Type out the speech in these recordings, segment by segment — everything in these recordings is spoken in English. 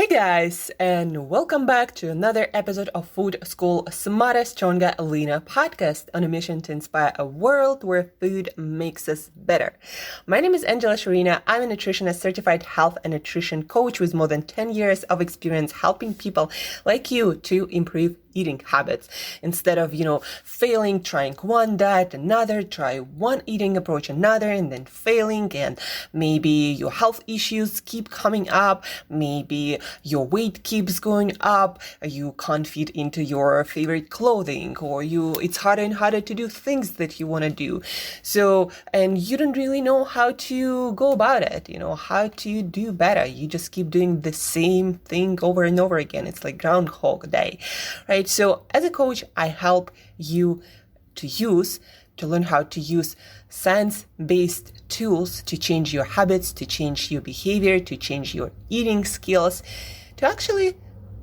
Guys, and welcome back to another episode of Food School Smarter, Stronger, Leaner podcast on a mission to inspire a world where food makes us better. My name is Shurina. I'm a nutritionist, certified health and nutrition coach with more than 10 years of experience helping people like you to improve eating habits. Instead of, failing, trying one diet, another, try one eating approach, another, and then failing, and maybe your health issues keep coming up, maybe your weight keeps going up, you can't fit into your favorite clothing, or it's harder and harder to do things that you want to do. So, and you don't really know how to go about it, how to do better. You just keep doing the same thing over and over again. It's like Groundhog Day, right? So as a coach, I help you to learn how to use science-based tools to change your habits, to change your behavior, to change your eating skills, to actually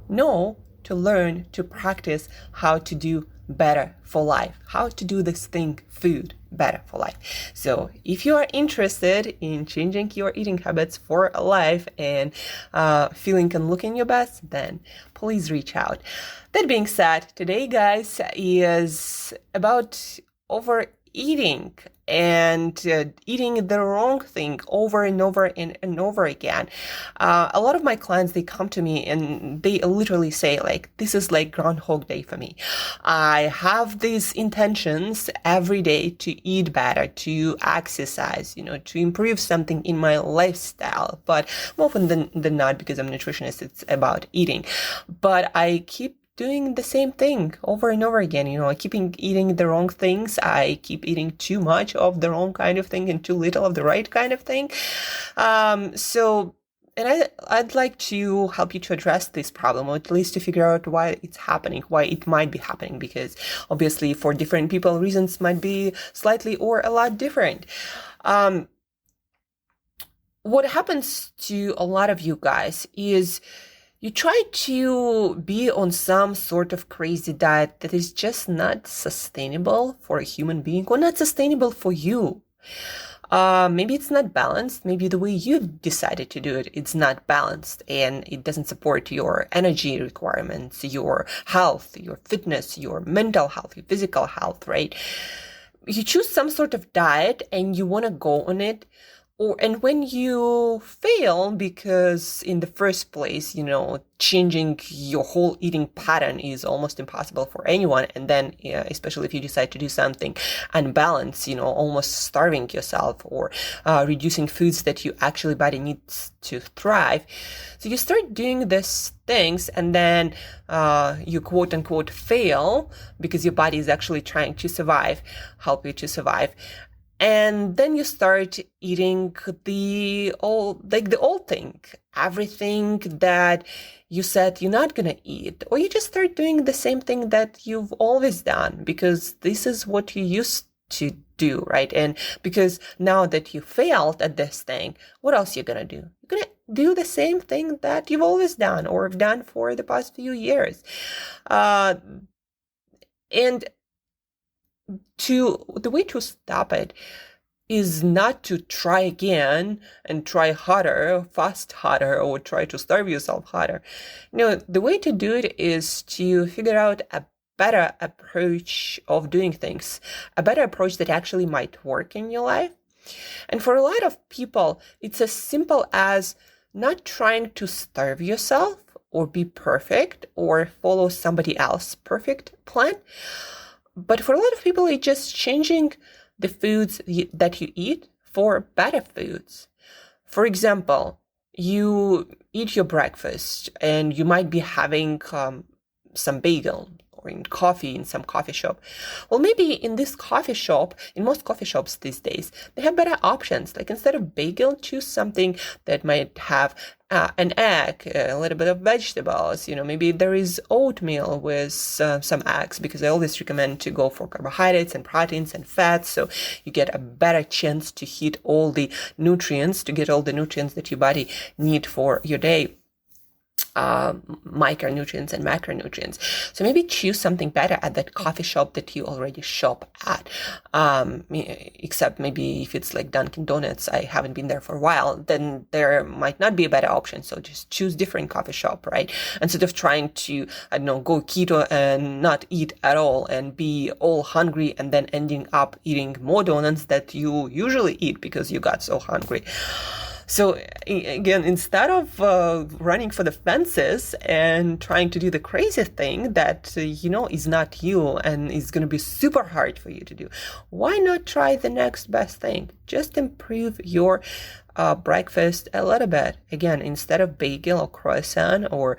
know, to learn, to practice how to do better for life, how to do this thing, food, better for life. So if you are interested in changing your eating habits for life and feeling and looking your best, then please reach out. That being said, today, guys, is about overeating and eating the wrong thing over and over and over again. A lot of my clients, they come to me and they literally say, this is like Groundhog Day for me. I have these intentions every day to eat better, to exercise, to improve something in my lifestyle. But more often than not, because I'm a nutritionist, it's about eating. But I keep doing the same thing over and over again. I keep eating the wrong things. I keep eating too much of the wrong kind of thing and too little of the right kind of thing. And I'd like to help you to address this problem, or at least to figure out why it's happening, why it might be happening, because obviously for different people, reasons might be slightly or a lot different. What happens to a lot of you guys is you try to be on some sort of crazy diet that is just not sustainable for a human being, or not sustainable for you. Maybe it's not balanced. Maybe the way you've decided to do it, it's not balanced, and it doesn't support your energy requirements, your health, your fitness, your mental health, your physical health, right? You choose some sort of diet and you want to go on it. And when you fail, because in the first place, changing your whole eating pattern is almost impossible for anyone. And then, especially if you decide to do something unbalanced, almost starving yourself or reducing foods that you actually body needs to thrive. So you start doing these things, and then you quote unquote fail because your body is actually trying to survive, help you to survive. And then you start eating the old thing, everything that you said you're not going to eat, or you just start doing the same thing that you've always done because this is what you used to do, right? And because now that you failed at this thing, what else you're going to do? You're going to do the same thing that you've always done or have done for the past few years. The way to stop it is not to try again and try harder, fast harder, or try to starve yourself harder. The way to do it is to figure out a better approach of doing things, a better approach that actually might work in your life. And for a lot of people, it's as simple as not trying to starve yourself or be perfect or follow somebody else's perfect plan. But for a lot of people, it's just changing the foods that you eat for better foods. For example, you eat your breakfast and you might be having some bagel or in coffee in some coffee shop. Well, maybe in this coffee shop, in most coffee shops these days, they have better options. Like instead of bagel, choose something that might have an egg, a little bit of vegetables. Maybe there is oatmeal with some eggs, because I always recommend to go for carbohydrates and proteins and fats, so you get a better chance to hit all the nutrients, to get all the nutrients that your body need for your day. micronutrients and macronutrients. So maybe choose something better at that coffee shop that you already shop at. Except maybe if it's like Dunkin' Donuts, I haven't been there for a while, then there might not be a better option. So just choose different coffee shop, right? Instead of trying to, I don't know, go keto and not eat at all and be all hungry and then ending up eating more donuts that you usually eat because you got so hungry. So again, instead of running for the fences and trying to do the crazy thing that, is not you and is going to be super hard for you to do, why not try the next best thing? Just improve your breakfast a little bit. Again, instead of bagel or croissant or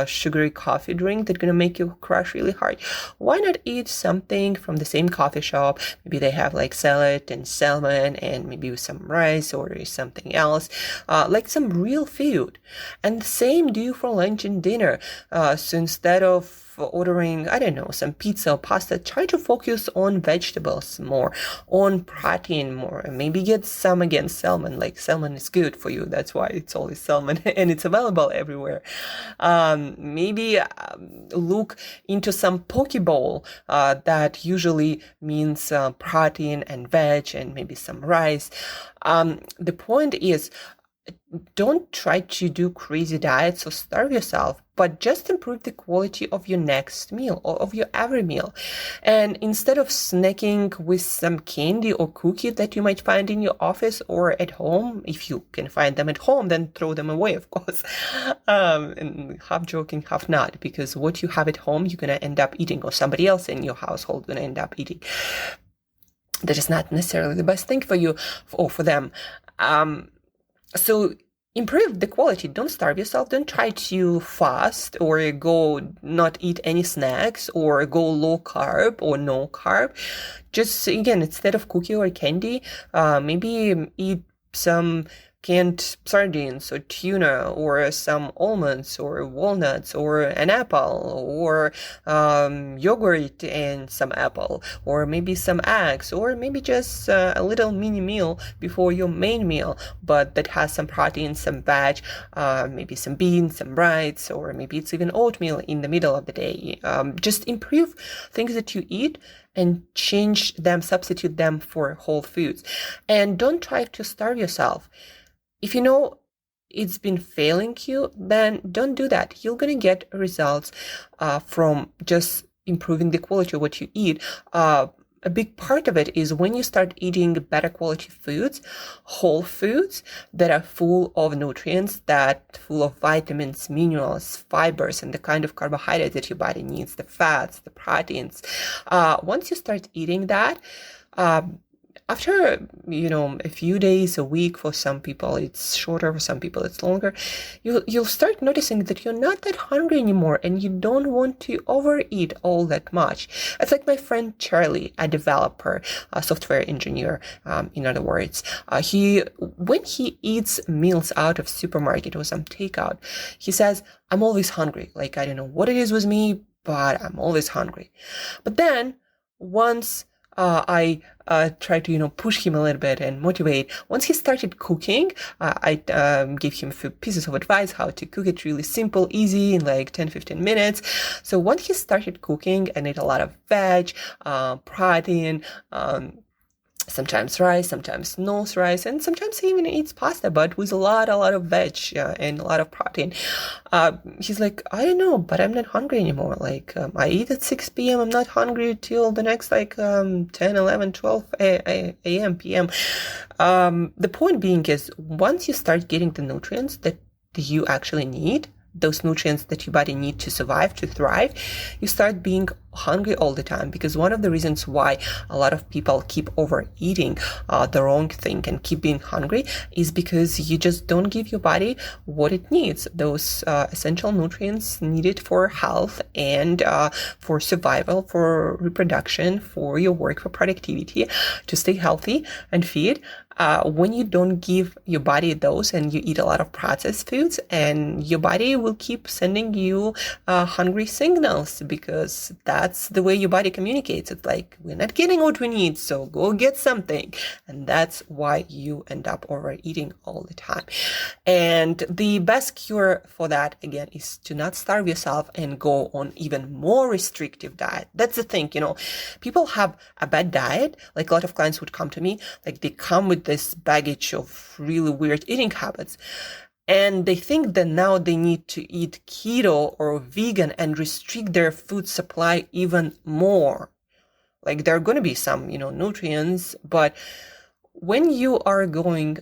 sugary coffee drink that's going to make you crash really hard, why not eat something from the same coffee shop? Maybe they have like salad and salmon and maybe with some rice or something else, like some real food. And the same do for lunch and dinner. So instead of ordering, I don't know, some pizza or pasta, try to focus on vegetables more, on protein more, and maybe get some, again, salmon. Like salmon is good for you. That's why it's always salmon and it's available everywhere. Maybe look into some poke bowl that usually means protein and veg and maybe some rice. The point is, don't try to do crazy diets or starve yourself, but just improve the quality of your next meal or of your every meal. And instead of snacking with some candy or cookie that you might find in your office or at home, if you can find them at home, then throw them away, of course. And half joking, half not, because what you have at home, you're going to end up eating, or somebody else in your household going to end up eating. That is not necessarily the best thing for you or for them. So improve the quality. Don't starve yourself. Don't try to fast or go not eat any snacks or go low carb or no carb. Just, again, instead of cookie or candy, maybe eat some canned sardines or tuna or some almonds or walnuts or an apple or yogurt and some apple or maybe some eggs or maybe just a little mini meal before your main meal, but that has some protein, some veg, maybe some beans, some rice, or maybe it's even oatmeal in the middle of the day. Just improve things that you eat and change them, substitute them for whole foods. And don't try to starve yourself. If you know it's been failing you, then don't do that. You're going to get results from just improving the quality of what you eat. A big part of it is when you start eating better quality foods, whole foods that are full of nutrients, that full of vitamins, minerals, fibers, and the kind of carbohydrates that your body needs, the fats, the proteins. Once you start eating that, after, a few days, a week, for some people it's shorter, for some people it's longer, you'll start noticing that you're not that hungry anymore and you don't want to overeat all that much. It's like my friend Charlie, a developer, a software engineer, in other words. When he eats meals out of supermarket or some takeout, he says, I'm always hungry. Like, I don't know what it is with me, but I'm always hungry. But then once I try to, push him a little bit and motivate. Once he started cooking, I gave him a few pieces of advice how to cook it really simple, easy, in like 10-15 minutes. So once he started cooking and ate a lot of veg, protein, sometimes rice, sometimes no rice, and sometimes he even eats pasta, but with a lot of veg and a lot of protein. He's like, I don't know, but I'm not hungry anymore. Like, I eat at 6 p.m. I'm not hungry till the next 10, 11, 12 a.m., p.m. The point being is, once you start getting the nutrients that you actually need, those nutrients that your body needs to survive, to thrive, you start being hungry all the time. Because one of the reasons why a lot of people keep overeating the wrong thing and keep being hungry is because you just don't give your body what it needs, those essential nutrients needed for health and for survival, for reproduction, for your work, for productivity, to stay healthy and fit. When you don't give your body those and you eat a lot of processed foods, and your body will keep sending you hungry signals, because that's that's the way your body communicates. It's like, we're not getting what we need, so go get something. And that's why you end up overeating all the time. And the best cure for that, again, is to not starve yourself and go on even more restrictive diet. That's the thing, people have a bad diet. Like, a lot of clients would come to me, like, they come with this baggage of really weird eating habits. And they think that now they need to eat keto or vegan and restrict their food supply even more. Like, there are going to be some, nutrients, but when you are going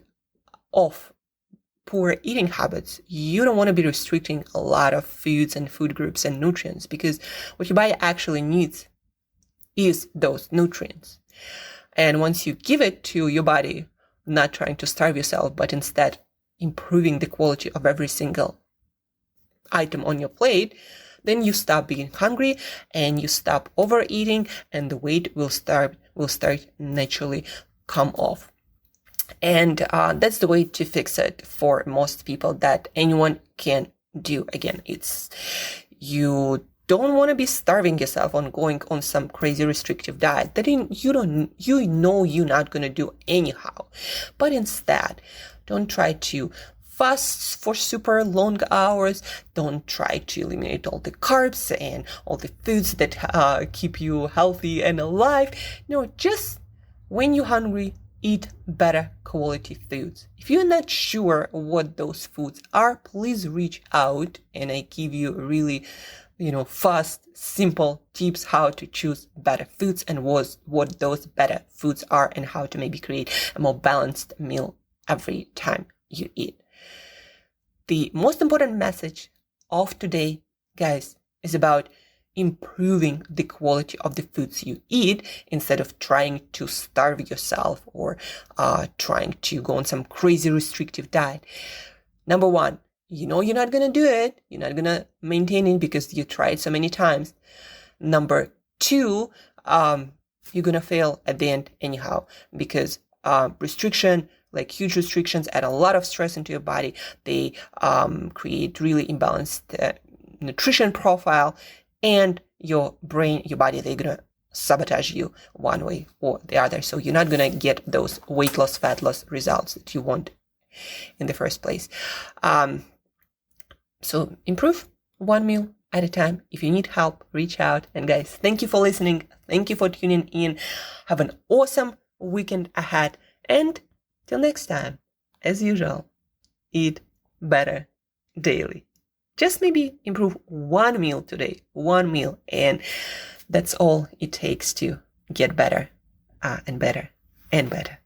off poor eating habits, you don't want to be restricting a lot of foods and food groups and nutrients, because what your body actually needs is those nutrients. And once you give it to your body, not trying to starve yourself, but instead improving the quality of every single item on your plate, then you stop being hungry and you stop overeating, and the weight will start naturally come off. And that's the way to fix it for most people, that anyone can do. Again, it's, you don't want to be starving yourself on going on some crazy restrictive diet that you're not going to do anyhow. But instead, don't try to fast for super long hours. Don't try to eliminate all the carbs and all the foods that keep you healthy and alive. Just when you're hungry, eat better quality foods. If you're not sure what those foods are, please reach out and I give you really, fast, simple tips how to choose better foods and what those better foods are, and how to maybe create a more balanced meal every time you eat. The most important message of today, guys, is about improving the quality of the foods you eat instead of trying to starve yourself or trying to go on some crazy restrictive diet. Number one, you're not going to do it. You're not going to maintain it because you tried so many times. Number two, you're going to fail at the end anyhow, because restriction, like huge restrictions, add a lot of stress into your body. They create really imbalanced nutrition profile, and your brain, your body, they're going to sabotage you one way or the other. So you're not going to get those weight loss, fat loss results that you want in the first place. So improve one meal at a time. If you need help, reach out. And guys, thank you for listening. Thank you for tuning in. Have an awesome weekend ahead. And till next time, as usual, eat better daily. Just maybe improve one meal today, one meal. And that's all it takes to get better and better and better.